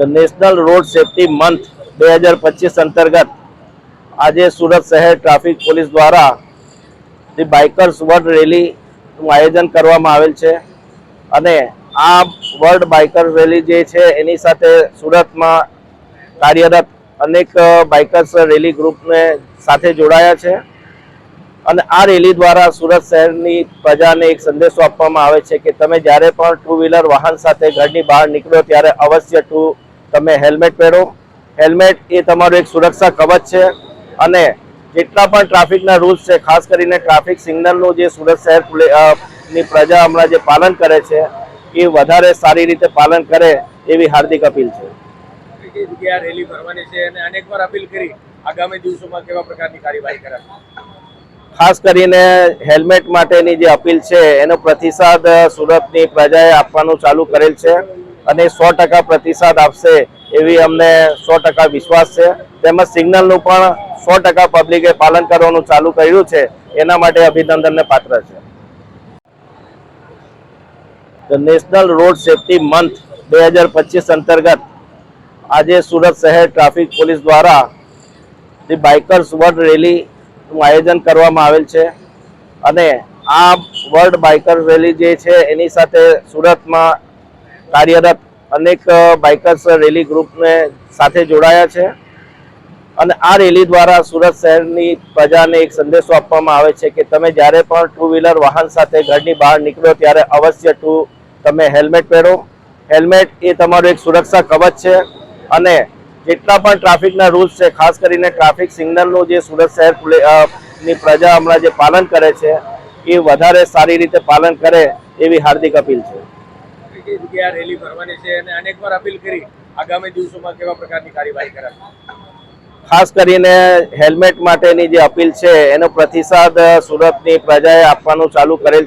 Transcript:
National road safety month 2025 અંતર્ગત આજે સુરત શહેર ટ્રાફિક પોલીસ દ્વારા ધી બાઇકર્સ વર્લ્ડ રેલીનું આયોજન કરવામાં આવેલ છે અને આ વર્લ્ડ બાઇકર્સ રેલી જે છે એની સાથે સુરતમાં કાર્યરત અનેક બાઇકર્સ રેલી ગ્રુપને સાથે જોડાયા છે અને આ રેલી દ્વારા સુરત શહેરની પ્રજાને એક સંદેશો આપવામાં આવે છે કે તમે જ્યારે પણ ટુ વ્હીલર વાહન સાથે ઘરની બહાર નીકળો ત્યારે અવશ્ય તમે હેલ્મેટ પહેરો. હેલ્મેટ એ તમારું એક સુરક્ષા કવચ છે અને જેટલા પણ ટ્રાફિકના રૂલ્સ છે, ખાસ કરીને ટ્રાફિક સિગ્નલનું જે સુરત શહેરની પ્રજા હમણાં જે પાલન કરે છે એ વધારે સારી રીતે પાલન કરે એવી હાર્દિક અપીલ છે. રેલી ભરવાની છે અને અનેકવાર અપીલ કરી આગામી દિવસોમાં કેવા પ્રકારની કાર્યવાહી કરાશે? ખાસ કરીને હેલ્મેટ માટેની જે અપીલ છે એનો પ્રતિસાદ સુરતની પ્રજાએ આપવાનું ચાલુ કરેલ છે અને 100% પ્રતિસાદ આપશે એવી અમને 100% વિશ્વાસ છે. તેમજ સિગ્નલનું પણ 100% પબ્લિકે પાલન કરવાનું ચાલુ કર્યું છે, એના માટે અભિનંદનને પાત્ર છે. નેશનલ રોડ સેફટી મંથ 2025 અંતર્ગત આજે સુરત શહેર ટ્રાફિક પોલીસ દ્વારા ધી બાઇકર્સ વર્લ્ડ રેલીનું આયોજન કરવામાં આવેલ છે અને આ વર્લ્ડ બાઇકર્સ રેલી જે છે એની સાથે સુરતમાં કાર્યરત અનેક બાઇકર્સ રેલી ગ્રુપને સાથે જોડાયા છે અને આ રેલી દ્વારા સુરત શહેરની પ્રજાને એક સંદેશો આપવામાં આવે છે કે તમે જ્યારે પણ ટુ વ્હીલર વાહન સાથે ઘરની બહાર નીકળો ત્યારે અવશ્ય તમે હેલ્મેટ પહેરો. હેલ્મેટ એ તમારું એક સુરક્ષા કવચ છે અને જેટલા પણ ટ્રાફિકના રૂલ્સ છે, ખાસ કરીને ટ્રાફિક સિગ્નલનું જે સુરત શહેરની પ્રજા હમણાં જે પાલન કરે છે એ વધારે સારી રીતે પાલન કરે એવી હાર્દિક અપીલ છે. રેલી ભરવાની છે અને અનેકવાર અપીલ કરી આગામી દિવસોમાં કેવા પ્રકારની કાર્યવાહી કરાશે? ખાસ કરીને હેલ્મેટ માટેની જે અપીલ છે એનો પ્રતિસાદ સુરતની પ્રજાએ આપવાનું ચાલુ કરેલ